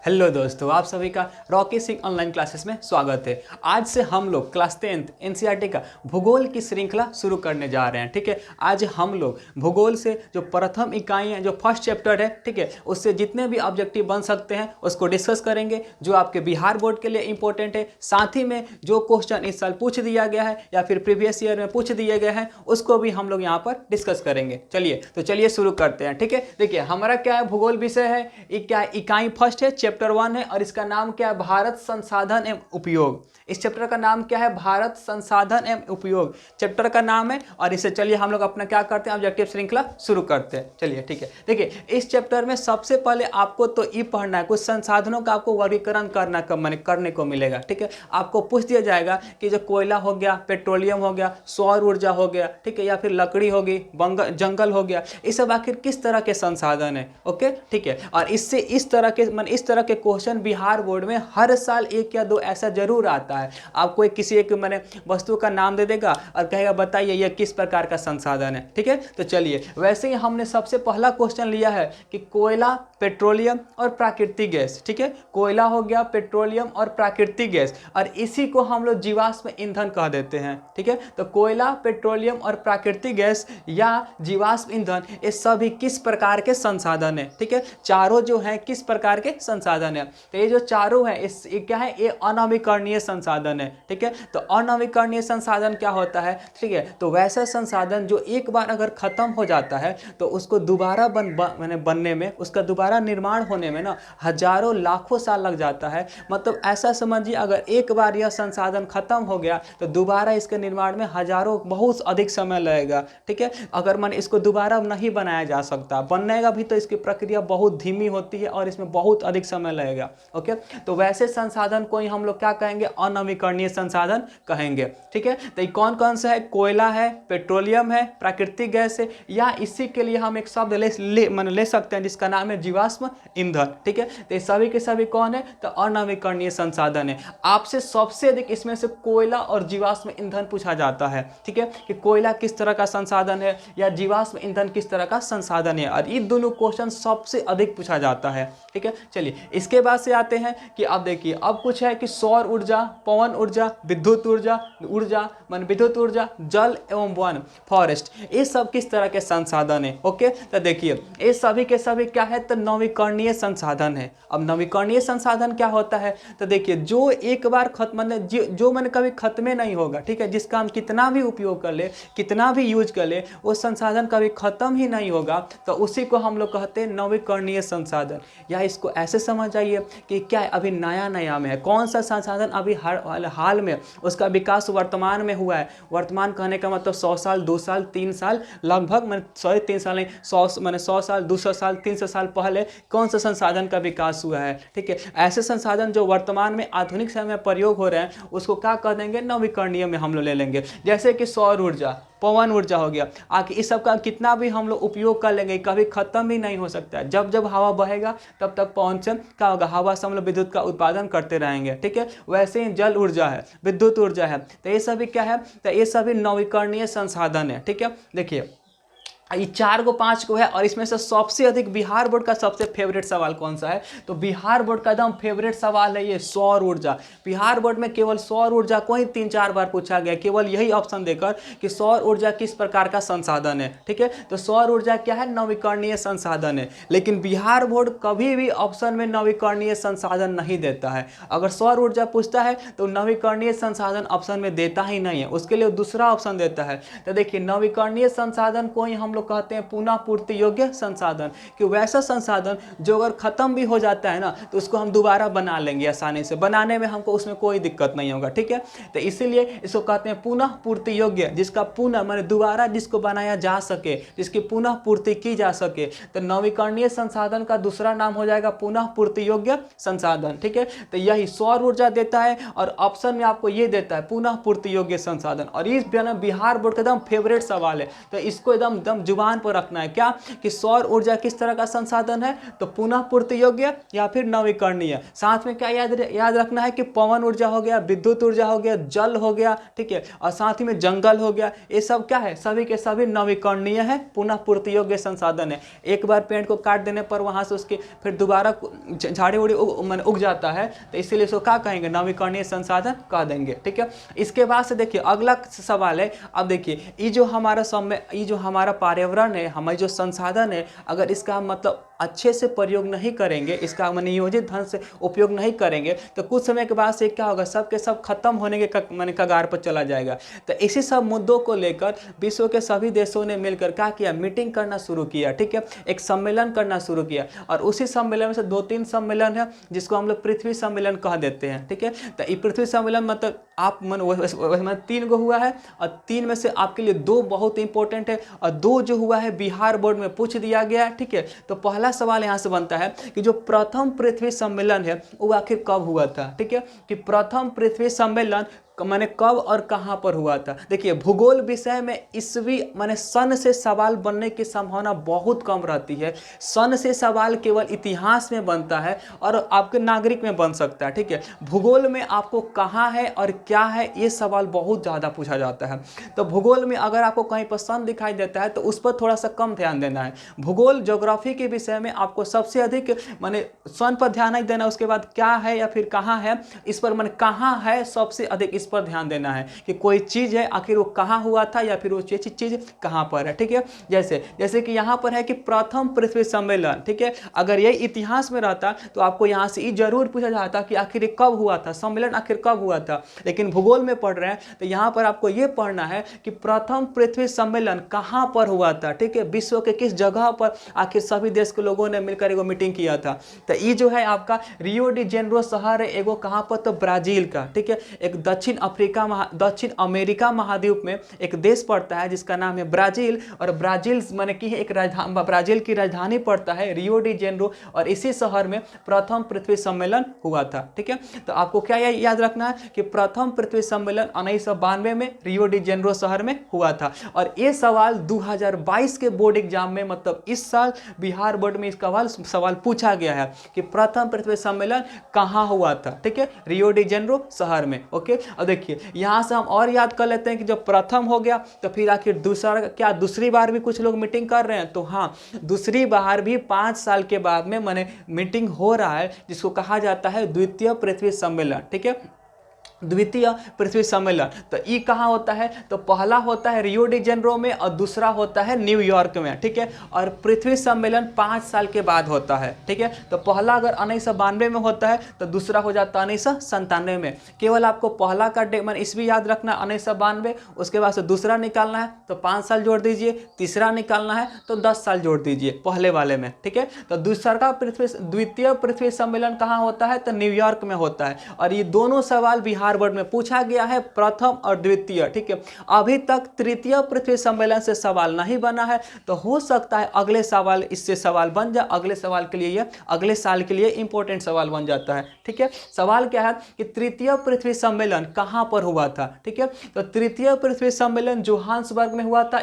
Hello दोस्तों, आप सभी का रॉकी सिंह ऑनलाइन क्लासेस में स्वागत है। आज से हम लोग क्लास 10th एनसीईआरटी का भूगोल की श्रृंखला शुरू करने जा रहे हैं। ठीक है, आज हम लोग भूगोल से जो प्रथम इकाई है, जो फर्स्ट चैप्टर है, ठीक है, उससे जितने भी ऑब्जेक्टिव बन सकते हैं उसको डिस्कस करेंगे, जो आपके बिहार बोर्ड के लिए इंपॉर्टेंट है। साथ ही में जो क्वेश्चन इस साल पूछ दिया गया है या फिर प्रीवियस ईयर में पूछ दिए गए हैं उसको भी हम लोग यहाँ पर डिस्कस करेंगे। चलिए शुरू करते हैं। ठीक है, देखिए हमारा क्या है, भूगोल विषय है, क्या इकाई फर्स्ट है, चैप्टर 1 है और इसका नाम क्या है, भारत संसाधन एवं उपयोग। इस चैप्टर का नाम क्या है, भारत संसाधन एवं उपयोग चैप्टर का नाम है। और इसे चलिए हम लोग अपना क्या करते हैं, ऑब्जेक्टिव श्रृंखला शुरू करते हैं। चलिए ठीक है, देखिए इस चैप्टर में सबसे पहले आपको तो ये पढ़ना है, कुछ संसाधनों का आपको वर्गीकरण करने को मिलेगा। ठीक है, आपको पूछ दिया जाएगा कि जो कोयला हो गया, पेट्रोलियम हो गया, सौर ऊर्जा हो गया, ठीक है, या फिर लकड़ी होगी, जंगल हो गया, ये सब आखिर किस तरह के संसाधन है। ओके ठीक है, और इससे इस तरह के क्वेश्चन बिहार बोर्ड में हर साल एक या दो ऐसा जरूर आता है। आपको किसी एक वस्तु का नाम दे देगा और कहेगा बताइए यह किस प्रकार का संसाधन है। ठीक है, तो चलिए वैसे ही हमने सबसे पहला क्वेश्चन लिया है कि कोयला, पेट्रोलियम और प्राकृतिक गैस। ठीक है, कोयला हो गया, पेट्रोलियम और प्राकृतिक गैस, और इसी को हम लोग जीवाश्म ईंधन कह देते हैं। ठीक है, तो कोयला, पेट्रोलियम और प्राकृतिक गैस या जीवाश्म ईंधन ये सभी किस प्रकार के संसाधन है। ठीक है, चारों जो है किस प्रकार के संसाधन है, तो ये जो चारों है ये क्या है, ये अनवीकरणीय संसाधन है। ठीक है, तो अनवीकरणीय संसाधन क्या होता है, ठीक है, तो वैसा संसाधन जो एक बार अगर खत्म हो जाता है तो उसको दोबारा बनने में, उसका दोबारा निर्माण होने में ना हजारों लाखों साल लग जाता है। मतलब ऐसा समझिए, अगर एक बार यह संसाधन खत्म हो गया तो दोबारा इसके निर्माण में हजारों बहुत अधिक समय लगेगा। ठीक है, अगर मन इसको दोबारा नहीं बनाया जा सकता, बनेगा भी तो इसकी प्रक्रिया बहुत धीमी होती है और इसमें बहुत अधिक समय लगेगा। ओके, तो वैसे संसाधन को ही हम लोग क्या कहेंगे, अनवीकरणीय संसाधन कहेंगे। ठीक है, तो कौन कौन सा है, कोयला है, पेट्रोलियम है, प्राकृतिक गैस है, या इसी के लिए हम एक शब्द ले सकते हैं जिसका नाम है जीवाश्म ईंधन। ठीक है, तो ये सभी के सभी कौन है, तो अनवीकरणीय संसाधन है। आपसे सबसे अधिक इसमें से कोयला और जीवाश्म ईंधन पूछा जाता है। ठीक है, कि कोयला किस तरह का संसाधन है या जीवाश्म ईंधन किस तरह का संसाधन है, और ये दोनों क्वेश्चन सबसे अधिक पूछा जाता है। ठीक है, चलिए इसके बाद से आते हैं कि अब देखिए, अब कुछ है कि सौर ऊर्जा, पवन ऊर्जा, विद्युत ऊर्जा, विद्युत ऊर्जा, जल एवं वन, फॉरेस्ट, ये सब किस तरह के संसाधन है। ओके, तो देखिए ये सभी के सभी क्या है, तो नवीकरणीय संसाधन है। अब नवीकरणीय संसाधन क्या होता है, तो देखिए जो एक बार खत्म जो मैंने कभी खत्म नहीं होगा। ठीक है, जिसका हम कितना भी उपयोग कर ले, कितना भी यूज कर ले, वो संसाधन कभी खत्म ही नहीं होगा, तो उसी को हम लोग कहते हैं नवीकरणीय संसाधन। या इसको ऐसे समझ जाइए कि क्या अभी नया नया में है, कौन सा संसाधन अभी हाल में उसका विकास वर्तमान में हुआ है। वर्तमान कहने का मतलब 100 साल, 2 साल, 3 साल लगभग, 3 साल नहीं, 100 साल, 200 साल, 300 साल पहले कौन सा संसाधन का विकास हुआ है। ठीक है, ऐसे संसाधन जो वर्तमान में आधुनिक समय में प्रयोग हो रहे हैं उसको क्या कह देंगे, नवीकरणीय में हम लोग ले लेंगे। जैसे कि सौर ऊर्जा, पवन ऊर्जा हो गया, आखिर इस सब का कितना भी हम लोग उपयोग कर लेंगे कभी खत्म ही नहीं हो सकता है। जब जब हवा बहेगा तब तक पवन से क्या होगा, हवा से हम लोग विद्युत का उत्पादन करते रहेंगे। ठीक है, वैसे ही जल ऊर्जा है, विद्युत ऊर्जा है, तो ये सभी क्या है, तो ये सभी नवीकरणीय संसाधन है। ठीक है, देखिए ये 4 को 5 को है, और इसमें से सबसे अधिक बिहार बोर्ड का सबसे फेवरेट सवाल कौन सा है, तो बिहार बोर्ड का एकदम फेवरेट सवाल है ये सौर ऊर्जा। बिहार बोर्ड में केवल सौर ऊर्जा को ही 3-4 बार पूछा गया, केवल यही ऑप्शन देकर कि सौर ऊर्जा किस प्रकार का संसाधन है। ठीक है, तो सौर ऊर्जा क्या है, नवीकरणीय संसाधन है। लेकिन बिहार बोर्ड कभी भी ऑप्शन में नवीकरणीय संसाधन नहीं देता है। अगर सौर ऊर्जा पूछता है तो नवीकरणीय संसाधन ऑप्शन में देता ही नहीं है, उसके लिए दूसरा ऑप्शन देता है। तो देखिए नवीकरणीय संसाधन को ही हम लोग कहते हैं पुनः पूर्ति योग्य संसाधन, कि वैसा संसाधन जो अगर खत्म भी हो जाता है ना तो उसको हम दोबारा बना लेंगे आसानी से, बनाने में हमको उसमें कोई दिक्कत नहीं होगा। ठीक है, तो इसीलिए इसको कहते हैं पुनः पूर्ति योग्य, जिसका पुनः माने दोबारा जिसको बनाया जा सके, जिसकी पुनः पूर्ति की जा सके। तो नवीकरणीय संसाधन का दूसरा नाम हो जाएगा पुनः पूर्ति योग्य संसाधन। ठीक है, तो यही सौर ऊर्जा देता है और ऑप्शन में आपको ये देता है पुनः पूर्ति योग्य संसाधन। और इस बिहार बोर्ड का एकदम फेवरेट सवाल है, तो इसको एकदम जुबान पर रखना है। क्या कि सौर ऊर्जा किस तरह का संसाधन है, तो पुनः पूर्ति योग्य या फिर नवीकरणीय। साथ में क्या याद रखना है कि पवन ऊर्जा हो गया, विद्युत ऊर्जा हो गया, जल हो गया, ठीक है, और साथ ही में जंगल हो गया, ये सब क्या है, सभी के सभी नवीकरणीय है, पुनः पूर्ति योग्य संसाधन है। एक बार पेड़ को काट देने पर वहां से उसके फिर दोबारा झाड़ी उड़ी उग जाता है, तो इसीलिए इसको क्या कहेंगे, नवीकरणीय संसाधन कह देंगे। ठीक है, इसके बाद से देखिए अगला सवाल है। अब देखिए ये जो हमारा पर्यावरण है, हमारे जो संसाधन है, अगर इसका मतलब अच्छे से प्रयोग नहीं करेंगे, इसका नियोजित ढंग से उपयोग नहीं करेंगे, तो कुछ समय के बाद से क्या होगा, सब के सब खत्म होने के कगार पर चला जाएगा। तो इसी सब मुद्दों को लेकर विश्व के सभी देशों ने मिलकर क्या किया, मीटिंग करना शुरू किया। ठीक है, एक सम्मेलन करना शुरू किया, और उसी सम्मेलन में से 2-3 सम्मेलन है जिसको हम लोग पृथ्वी सम्मेलन कह देते हैं। ठीक है, तो ये पृथ्वी सम्मेलन मतलब आप मन 3 गो हुआ है, और 3 में से आपके लिए 2 बहुत इंपॉर्टेंट है, और 2 जो हुआ है बिहार बोर्ड में पूछ दिया गया है। ठीक है, तो पहला सवाल यहां से बनता है कि जो प्रथम पृथ्वी सम्मेलन है वो आखिर कब हुआ था। ठीक है, कि प्रथम पृथ्वी सम्मेलन माने कब और कहां पर हुआ था। देखिए भूगोल विषय में ईस्वी माने सन से सवाल बनने की संभावना बहुत कम रहती है। सन से सवाल केवल इतिहास में बनता है और आपके नागरिक में बन सकता है। ठीक है, भूगोल में आपको कहां है और क्या है ये सवाल बहुत ज़्यादा पूछा जाता है। तो भूगोल में अगर आपको कहीं पर सन दिखाई देता है तो उस पर थोड़ा सा कम ध्यान देना है। भूगोल ज्योग्राफी के विषय में आपको सबसे अधिक माने सन पर ध्यान नहीं देना, उसके बाद क्या है या फिर कहाँ है, इस पर माने कहाँ है सबसे अधिक इस पर ध्यान देना है कि कोई चीज है आखिर वो कहाँ हुआ था या फिर वो चीज कहाँ पर है। ठीक है, जैसे कि यहाँ पर है कि प्रथम पृथ्वी सम्मेलन। ठीक है, अगर ये इतिहास में रहता तो आपको यहाँ से ये जरूर पूछा जाता कि आखिर ये कब हुआ था, सम्मेलन आखिर कब हुआ था। लेकिन भूगोल में पढ़ रहे हैं तो यहाँ पर आपको ये पढ़ना है कि प्रथम पृथ्वी सम्मेलन कहाँ पर हुआ था। ठीक है, विश्व के किस जगह पर आखिर सभी देश के लोगों ने मिलकर एगो मीटिंग किया था। तो ये जो है आपका रियो डी जेनेरो शहर है एगो कहाँ पर, तो ब्राजील का। ठीक है, एक दक्षिण अमेरिका महाद्वीप में एक देश पड़ता है जिसका नाम है ब्राजील, और ब्राजील माने कि एक ब्राजील की राजधानी पड़ता है रियो डी जेनेरो, और इसी शहर में प्रथम पृथ्वी सम्मेलन हुआ था। ठीक है, तो आपको क्या याद रखना है कि प्रथम पृथ्वी सम्मेलन 1992 में रियो डी जेनेरो शहर में हुआ था। और ये सवाल 2022 के बोर्ड एग्जाम में मतलब इस साल बिहार बोर्ड में इसका सवाल पूछा गया है कि प्रथम पृथ्वी सम्मेलन कहाँ हुआ था। ठीक है, रियो डी जेनेरो शहर में। ओके, अब देखिए यहां से हम और याद कर लेते हैं कि जब प्रथम हो गया तो फिर आखिर दूसरी बार भी कुछ लोग मीटिंग कर रहे हैं। तो हाँ, दूसरी बार भी 5 साल के बाद में माने मीटिंग हो रहा है जिसको कहा जाता है द्वितीय पृथ्वी सम्मेलन। ठीक है, द्वितीय पृथ्वी सम्मेलन तो ये कहाँ होता है, तो पहला होता है रियो डी जेनेरो में और दूसरा होता है न्यूयॉर्क में। ठीक है, और पृथ्वी सम्मेलन 5 साल के बाद होता है। ठीक है, तो पहला अगर 1992 में होता है तो दूसरा हो जाता है 1997 में। केवल आपको पहला का ईस्वी याद रखना 1992, उसके बाद से दूसरा निकालना है तो 5 साल जोड़ दीजिए, तीसरा निकालना है तो 10 साल जोड़ दीजिए पहले वाले में। ठीक है, तो द्वितीय पृथ्वी सम्मेलन कहाँ होता है, तो न्यूयॉर्क में होता है। और ये दोनों सवाल बिहार बोर्ड में पूछा गया है, प्रथम और द्वितीय। ठीक है, अभी तक तृतीय पृथ्वी सम्मेलन से सवाल नहीं बना है, तो हो सकता है अगले सवाल इससे सवाल बन जाए, अगले सवाल के लिए ये अगले साल के लिए इंपॉर्टेंट सवाल बन जाता है। ठीक है, सवाल क्या है कि तृतीय पृथ्वी सम्मेलन कहां पर हुआ था। ठीक है, तो तृतीय पृथ्वी सम्मेलन जोहान्सबर्ग में हुआ था,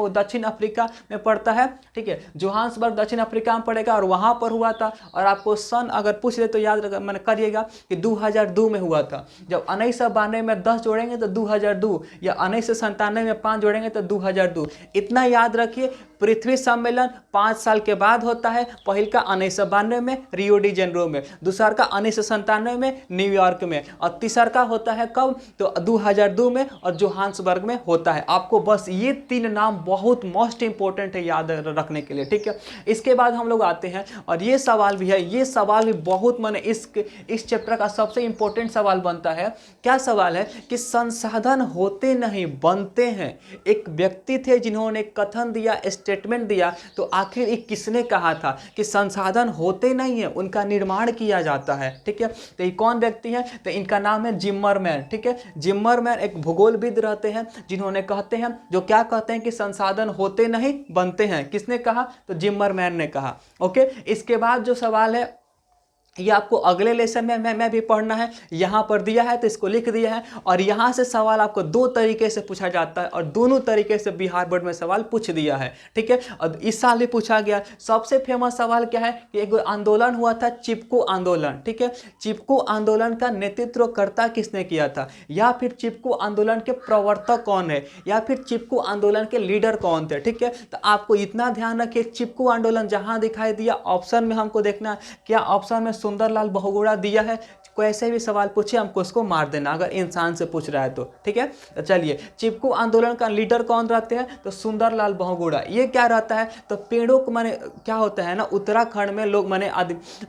दक्षिण अफ्रीका में पड़ता है। ठीक है, जोहान्सबर्ग दक्षिण अफ्रीका में पड़ेगा और वहां पर हुआ था। और आपको सन अगर पूछ ले तो याद करिएगा कि 2002 में हुआ था। जब 1992 में 10 जोड़ेंगे तो 2002, या 1997 में 5 जोड़ेंगे तो 2002। इतना याद रखिए, पृथ्वी सम्मेलन 5 साल के बाद होता है। पहल का 1992 में रियो डी जेनेरो में, दूसरा का 1997 में न्यूयॉर्क में, और तीसरा का होता है कब, तो 2002 में और जोहान्सबर्ग में होता है। आपको बस ये 3 नाम बहुत मोस्ट इंपॉर्टेंट है याद रखने के लिए। ठीक है, इसके बाद हम लोग आते हैं और ये सवाल भी है, ये सवाल भी बहुत माने इस चैप्टर का सबसे इंपॉर्टेंट सवाल बनता है। क्या सवाल है कि संसाधन होते नहीं बनते हैं। एक व्यक्ति थे जिन्होंने कथन दिया, स्टेटमेंट दिया, तो आखिर ये किसने कहा था कि संसाधन होते नहीं है, उनका निर्माण किया जाता है। ठीक है, तो ये कौन व्यक्ति है, तो इनका नाम है जिम्मरमैन। ठीक है, जिम्मरमैन एक भूगोलविद रहते हैं जिन्होंने कहते हैं, जो क्या कहते हैं कि संसाधन होते नहीं बनते हैं। किसने कहा, तो जिम्मरमैन ने कहा। ओके, इसके बाद जो सवाल है ये आपको अगले लेसन में मैं भी पढ़ना है, यहाँ पर दिया है तो इसको लिख दिया है। और यहाँ से सवाल आपको दो तरीके से पूछा जाता है और दोनों तरीके से बिहार बोर्ड में सवाल पूछ दिया है, ठीक है। और इस साल भी पूछा गया। सबसे फेमस सवाल क्या है कि एक आंदोलन हुआ था चिपको आंदोलन, ठीक है। चिपको आंदोलन का नेतृत्वकर्ता किसने किया था, या फिर चिपको आंदोलन के प्रवर्तक कौन है, या फिर चिपको आंदोलन के लीडर कौन थे, ठीक है। तो आपको इतना ध्यान रखिए, चिपको आंदोलन जहाँ दिखाई दिया ऑप्शन में हमको देखना है, क्या ऑप्शन में सुंदरलाल बहुगुणा दिया है। कैसे भी सवाल पूछे हमको उसको मार देना अगर इंसान से पूछ रहा है तो, ठीक है। तो चलिए, चिपको आंदोलन का लीडर कौन रहते हैं, तो सुंदरलाल बहुगुणा। ये क्या रहता है, तो पेड़ों को माने क्या होता है ना, उत्तराखंड में लोग माने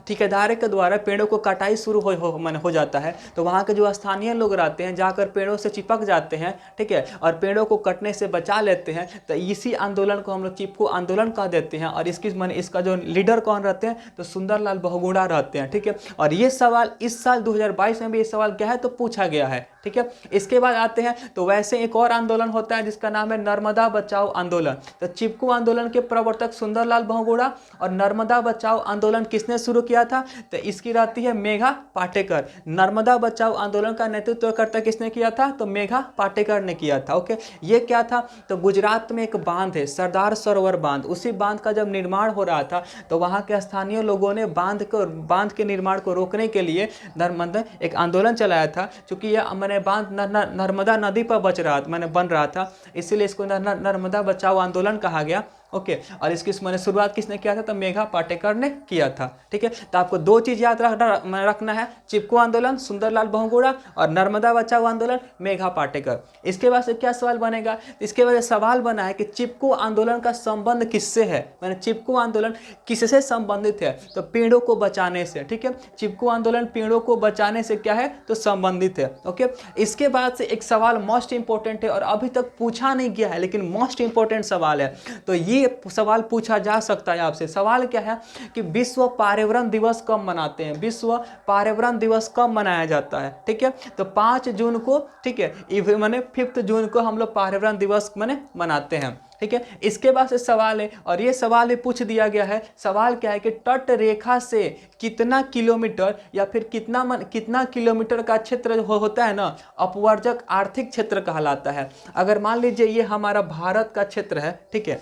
ठेकेदार के द्वारा पेड़ों को कटाई शुरू हो जाता है, तो वहाँ के जो स्थानीय लोग रहते हैं जाकर पेड़ों से चिपक जाते हैं, ठीक है, और पेड़ों को कटने से बचा लेते हैं। तो इसी आंदोलन को हम लोग चिपको आंदोलन कह देते हैं। और इसकी माने इसका जो लीडर कौन रहते हैं, तो सुंदरलाल बहुगुणा रहते हैं, ठीक है। और ये सवाल इस साल 2022 में भी ये सवाल क्या है तो पूछा गया है, ठीक है। इसके बाद आते हैं तो वैसे एक और आंदोलन होता है जिसका नाम है नर्मदा बचाओ आंदोलन। तो चिपको आंदोलन के प्रवर्तक सुंदरलाल बहुगुणा, और नर्मदा बचाओ आंदोलन किसने शुरू किया था, तो इसकी रहती है मेघा पाटेकर। नर्मदा बचाओ आंदोलन का नेतृत्वकर्ता किसने किया था, तो मेघा पाटेकर ने किया था, ओके। ये क्या था, तो गुजरात में एक बांध है सरदार सरोवर बांध, उसी बांध का जब निर्माण हो रहा था तो वहाँ के स्थानीय लोगों ने बांध के निर्माण को रोकने के लिए एक आंदोलन चलाया था। चूंकि यह मैंने बांध नर्मदा नदी पर बन रहा था, इसीलिए इसको नर्मदा बचाओ आंदोलन कहा गया, ओके। और इसकी मैंने शुरुआत किसने किया था, तो मेघा पाटेकर ने किया था, ठीक है। तो आपको दो चीज याद रखना है, चिपको आंदोलन सुंदरलाल बहुगुणा और नर्मदा बचाओ आंदोलन मेघा पाटेकर। इसके बाद से क्या सवाल बनेगा, इसके बाद सवाल बना है कि चिपको आंदोलन का संबंध किससे है, मैंने चिपको आंदोलन किससे संबंधित है, तो पेड़ों को बचाने से, ठीक है। चिपको आंदोलन पेड़ों को बचाने से क्या है, तो संबंधित है, ओके। इसके बाद से एक सवाल मोस्ट इंपॉर्टेंट है और अभी तक पूछा नहीं गया है लेकिन मोस्ट इंपॉर्टेंट सवाल है, तो ये सवाल पूछा जा सकता है आपसे। सवाल क्या है कि विश्व पर्यावरण दिवस कब मनाते हैं, विश्व पर्यावरण दिवस कब मनाया जाता है, ठीक है। तो 5 जून को, ठीक है, माने 5 जून को हम लोग पर्यावरण दिवस मनाते हैं, ठीक है। इसके बाद से सवाल है और ये सवाल ही पूछ दिया गया है। सवाल क्या है कि तट रेखा से कितना किलोमीटर या फिर कितना किलोमीटर का क्षेत्र होता है ना, अपवर्जक आर्थिक क्षेत्र कहलाता है। अगर मान लीजिए ये हमारा भारत का क्षेत्र है, ठीक है,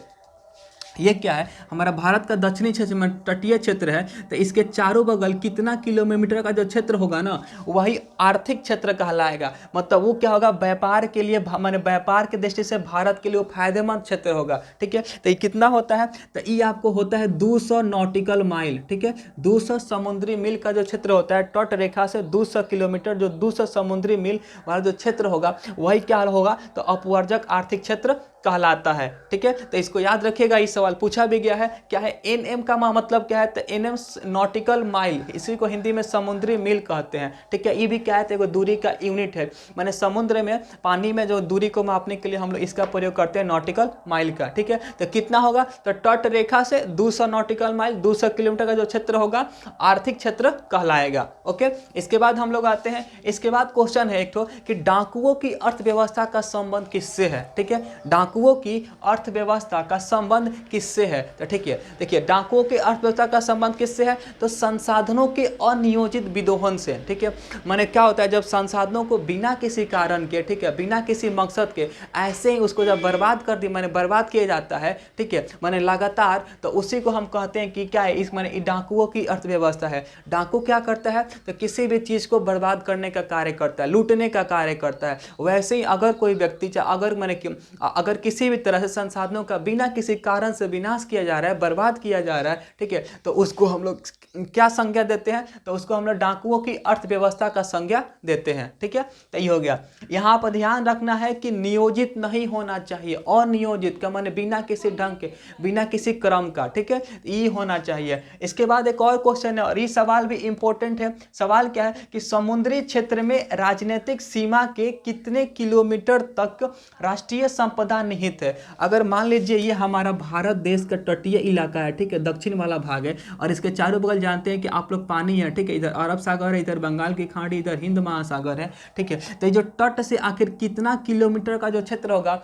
ये क्या है, हमारा भारत का दक्षिणी क्षेत्र में तटीय क्षेत्र है, तो इसके चारों बगल कितना किलोमीटर का जो क्षेत्र होगा ना, वही आर्थिक क्षेत्र कहलाएगा। मतलब वो क्या होगा, व्यापार के लिए, माने व्यापार के दृष्टि से भारत के लिए वो फायदेमंद क्षेत्र होगा, ठीक है। तो ये कितना होता है, तो ये आपको होता है 200 नॉटिकल माइल, ठीक है। 200 समुद्री मील का जो क्षेत्र होता है, तट रेखा से 200 किलोमीटर, जो 200 समुद्री मील वाला जो क्षेत्र होगा वही क्या होगा, तो अपवर्जक आर्थिक क्षेत्र कहलाता है, ठीक है। तो इसको याद रखिएगा, इस सवाल पूछा भी गया है। क्या है एनएम का मतलब क्या है, तो एनएम नॉटिकल माइल, इसी को हिंदी में समुद्री मील कहते हैं, ठीक है। ये भी क्या है, तो दूरी का यूनिट है, माने समुद्र में पानी में जो दूरी को मापने के लिए हम लोग इसका प्रयोग करते हैं नॉटिकल माइल का, ठीक है। तो कितना होगा, तो तट रेखा से 200 नॉटिकल माइल, 200 किलोमीटर का जो क्षेत्र होगा आर्थिक क्षेत्र कहलाएगा, ओके। इसके बाद हम लोग आते हैं, इसके बाद क्वेश्चन है एक तो कि डाकुओं की अर्थव्यवस्था का संबंध किससे है, ठीक है। डाकुओं की अर्थव्यवस्था का संबंध किससे है, तो ठीक है, देखिए डाकुओं की अर्थव्यवस्था का संबंध किससे है, तो संसाधनों के अनियोजित विदोहन से, ठीक है। माने क्या होता है, जब संसाधनों को बिना किसी कारण के, ठीक है, बिना किसी मकसद के ऐसे ही उसको जब बर्बाद कर दी, माने बर्बाद किया जाता है, ठीक है, माने लगातार, तो उसी को हम कहते हैं कि क्या है, इस माने डाकुओं की अर्थव्यवस्था है। डाकू क्या करता है, तो किसी भी चीज को बर्बाद करने का कार्य करता है, लूटने का कार्य करता है। वैसे ही अगर कोई व्यक्ति अगर किसी भी तरह से संसाधनों का बिना किसी कारण से विनाश किया जा रहा है, बर्बाद किया जा रहा है, ठीक है, तो उसको हम लोग क्या संज्ञा देते हैं, तो उसको हम लोग डाकुओं की अर्थव्यवस्था का संज्ञा देते हैं, ठीक है। तो ये हो गया। यहाँ पर ध्यान रखना है कि नियोजित नहीं होना चाहिए, अनियोजित का माने बिना किसी ढंग के, बिना किसी क्रम का, ठीक है, ये होना चाहिए। इसके बाद एक और क्वेश्चन है और ये सवाल भी इंपॉर्टेंट है। सवाल क्या है कि समुद्री क्षेत्र में राजनीतिक सीमा के कितने किलोमीटर तक राष्ट्रीय संपदा निहित है। अगर मान लीजिए ये हमारा भारत देश का तटीय इलाका है, ठीक है, दक्षिण वाला भाग है, और इसके चारों बगल जानते हैं कि आप लोग पानी है, ठीक है, इधर अरब सागर है, इधर बंगाल की खाड़ी, इधर हिंद महासागर है, ठीक है। तो ये जो तट से आखिर कितना किलोमीटर का जो क्षेत्र होगा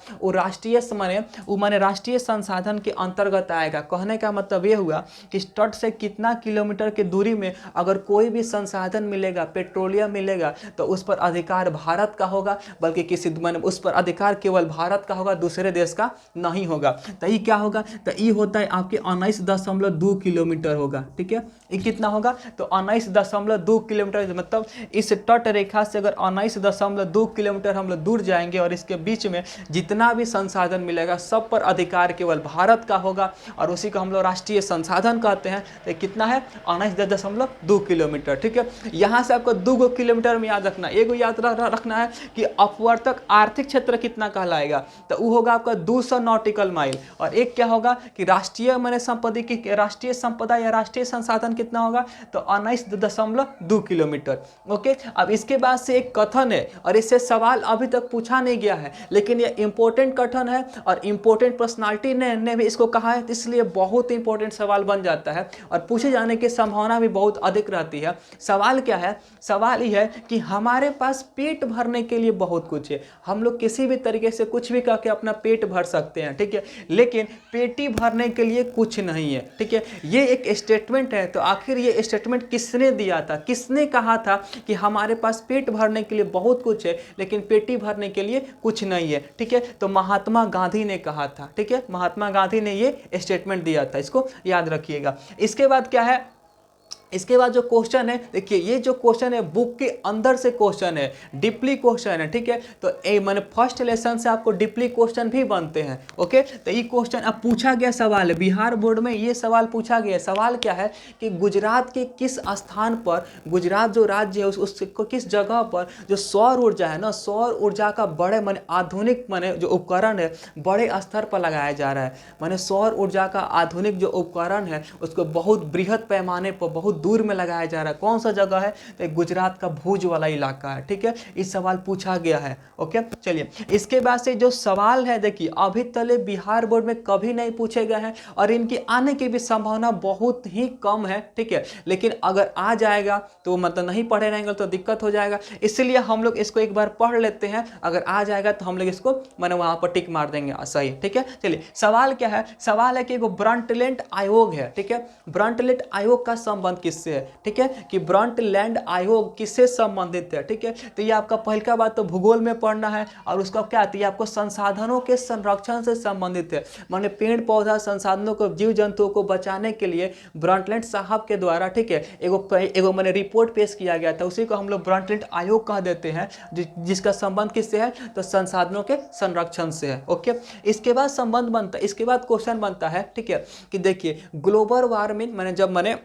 वो माने राष्ट्रीय संसाधन के अंतर्गत आएगा। कहने का मतलब ये हुआ कि इस तट से कितना किलोमीटर की दूरी में अगर कोई भी संसाधन मिलेगा, पेट्रोलियम मिलेगा, तो उस पर अधिकार भारत का होगा, बल्कि किसी माने उस पर अधिकार केवल भारत का होगा, दूसरे देश का नहीं होगा। तो ये क्या होगा, तो ये होता है आपके 19.2 किलोमीटर होगा, ठीक है। ये कितना होगा, तो 19.2 किलोमीटर, मतलब इस तट रेखा से अगर 19.2 किलोमीटर हम लोग दूर जाएंगे और इसके बीच में जितना भी संसाधन मिलेगा सब पर अधिकार केवल भारत का होगा, और उसी को हम लोग राष्ट्रीय संसाधन कहते हैं। तो कितना है, 19.2 किलोमीटर, ठीक है। यहाँ से आपको 2 किलोमीटर में याद रखना, एगो याद रखना है कि अपवर्तक आर्थिक क्षेत्र कितना कहलाएगा, तो वो होगा आपका 200 नॉटिकल माइल। और एक क्या होगा कि राष्ट्रीय माने संपत्ति की राष्ट्रीय संपदा या राष्ट्रीय संसाधन कितना होगा, तो 19.2 किलोमीटर। ओके, अब इसके बाद से एक कथन है और इससे सवाल अभी तक पूछा नहीं गया है, लेकिन ये इंपॉर्टेंट कथन है और इंपॉर्टेंट पर्सनालिटी ने भी इसको कहा है, इसलिए बहुत इंपॉर्टेंट सवाल बन जाता है और पूछे जाने की संभावना भी बहुत अधिक रहती है। सवाल क्या है, सवाल ये है कि हमारे पास पेट भरने के लिए बहुत कुछ है, हम लोग किसी भी तरीके से कुछ भी करके अपना पेट भर सकते हैं, ठीक है, लेकिन पेटी भरने के लिए कुछ नहीं है, ठीक है। ये एक स्टेटमेंट है, तो आखिर ये स्टेटमेंट किसने दिया था, किसने कहा था कि हमारे पास पेट भरने के लिए बहुत कुछ है लेकिन पेटी भरने के लिए कुछ नहीं है, ठीक है। तो महात्मा गांधी ने कहा था, ठीक है, महात्मा गांधी ने ये स्टेटमेंट दिया था, इसको याद रखिएगा। इसके बाद क्या है, इसके बाद जो क्वेश्चन है, देखिए ये जो क्वेश्चन है बुक के अंदर से क्वेश्चन है, डीपली क्वेश्चन है, ठीक है। तो मैंने फर्स्ट लेसन से आपको डीपली क्वेश्चन भी बनते हैं। ओके, तो ये क्वेश्चन अब पूछा गया सवाल है, बिहार बोर्ड में ये सवाल पूछा गया। सवाल क्या है कि गुजरात के किस स्थान पर, गुजरात जो राज्य है उसको किस जगह पर जो सौर ऊर्जा है ना, सौर ऊर्जा का बड़े माने आधुनिक माने जो उपकरण है बड़े स्तर पर लगाया जा रहा है। माने सौर ऊर्जा का आधुनिक जो उपकरण है उसको बहुत बृहद पैमाने पर बहुत दूर में लगाया जा रहा है। कौन सा जगह है, तो गुजरात का भुज वाला इलाका है, ठीक है। इस सवाल पूछा गया है। ओके, चलिए इसके बाद से जो सवाल है, देखिए अभी तले बिहार बोर्ड में कभी नहीं पूछे गए हैं और इनकी आने की भी संभावना बहुत ही कम है, ठीक है। लेकिन अगर आ जाएगा तो मतलब नहीं पढ़े रहेंगे तो दिक्कत हो जाएगा, इसलिए हम लोग इसको एक बार पढ़ लेते हैं। अगर आ जाएगा तो हम लोग इसको मैंने वहां पर टिक मार देंगे, सही, ठीक है। चलिए सवाल क्या है, सवाल है कि वो ब्रंटलैंड आयोग है, ठीक है। ब्रंटलैंड आयोग का संबंध किससे है, ठीक है, कि ब्रंटलैंड आयोग किससे संबंधित है, ठीक है। तो ये आपका पहला बात तो भूगोल में पढ़ना है और उसका क्या, तो ये आपको संसाधनों के संरक्षण से संबंधित है। माने पेड़ पौधा संसाधनों को, जीव जंतुओं को बचाने के लिए ब्रंटलैंड साहब के द्वारा, ठीक है, एगो मैंने रिपोर्ट पेश किया गया था, उसी को हम लोग ब्रंटलैंड आयोग कह देते हैं, जिसका संबंध किससे है, तो संसाधनों के संरक्षण से है। ओके, इसके बाद संबंध बनता है, इसके बाद क्वेश्चन बनता है, ठीक है, कि देखिए ग्लोबल वार्मिंग मैंने जब मैंने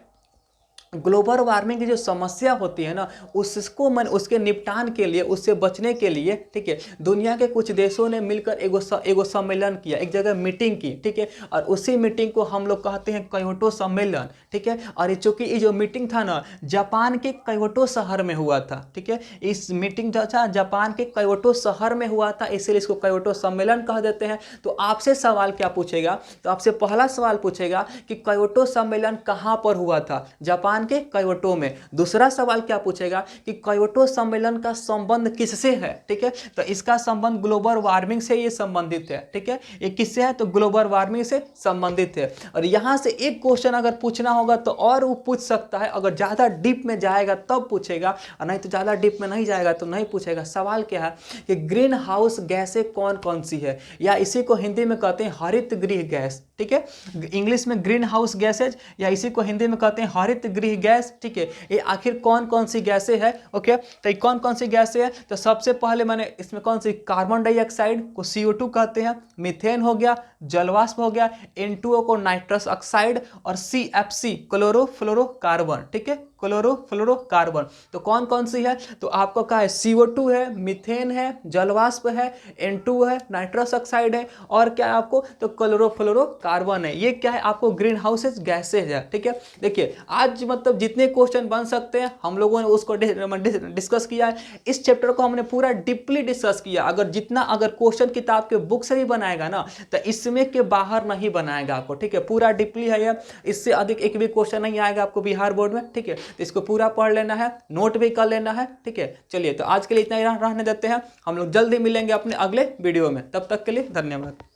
ग्लोबल वार्मिंग की जो समस्या होती है ना, उसको उसके निपटान के लिए, उससे बचने के लिए, ठीक है, दुनिया के कुछ देशों ने मिलकर एगो सम्मेलन किया, एक जगह मीटिंग की, ठीक है। और उसी मीटिंग को हम लोग कहते हैं क्योटो सम्मेलन, ठीक है। और चूंकि ये जो मीटिंग था ना जापान के क्योटो शहर में हुआ था, ठीक है। इस मीटिंग जो था जापान के क्योटो शहर में हुआ था, इसलिए इसको क्योटो सम्मेलन कह देते हैं। तो आपसे सवाल क्या पूछेगा, तो आपसे पहला सवाल पूछेगा कि क्योटो सम्मेलन कहाँ पर हुआ था, जापान के क्योटो में। दूसरा सवाल क्या पूछेगा कि क्योटो सम्मेलन का संबंध किससे है, ठीक है। तो इसका संबंध ग्लोबल वार्मिंग से ये संबंधित है, ठीक है। ये किससे है, तो ग्लोबल वार्मिंग से संबंधित है। और यहां से एक क्वेश्चन अगर पूछना होगा तो और वो पूछ सकता है, अगर ज्यादा डीप में जाएगा तब पूछेगा, और नहीं तो ज्यादा डीप में नहीं जाएगा तो नहीं पूछेगा। सवाल क्या है कि ग्रीन हाउस गैसें कौन कौन सी है, या इसी को हिंदी में कहते हैं हरित गृह गैस, ठीक है। इंग्लिश में ग्रीन हाउस गैसेज, या इसी को हिंदी में कहते हैं हरित गृह गैस, ठीक है। ये आखिर कौन कौन सी गैसें हैं, ओके। तो कौन कौन सी गैसें हैं, तो सबसे पहले मैंने इसमें कौन सी, कार्बन डाइऑक्साइड को CO2 कहते हैं, मीथेन हो गया, जलवाष्प हो गया, N2O को नाइट्रस ऑक्साइड, और CFC क्लोरोफ्लोरोकार्बन, ठीक है। क्लोरोफ्लोरोकार्बन। तो कौन कौन सी है, तो आपको क्या है, CO2 है, मीथेन है, जलवाष्प है, N2 है, नाइट्रस ऑक्साइड है, और क्या है आपको, तो क्लोरोफ्लोरोकार्बन है। ये क्या है आपको, ग्रीन हाउसेज गैसेज है। ठीक है, देखिए आज मतलब जितने क्वेश्चन बन सकते हैं हम लोगों ने उसको डिस्कस किया है। इस चैप्टर को हमने पूरा डीपली डिस्कस किया। अगर क्वेश्चन किताब के बुक से भी बनाएगा ना, तो इसमें के बाहर नहीं बनाएगा आपको। ठीक है, पूरा डीपली है ये, इससे अधिक एक भी क्वेश्चन नहीं आएगा आपको बिहार बोर्ड में। ठीक है, तो इसको पूरा पढ़ लेना है, नोट भी कर लेना है। ठीक है, चलिए तो आज के लिए इतना ही रहने देते हैं। हम लोग जल्दी मिलेंगे अपने अगले वीडियो में, तब तक के लिए धन्यवाद।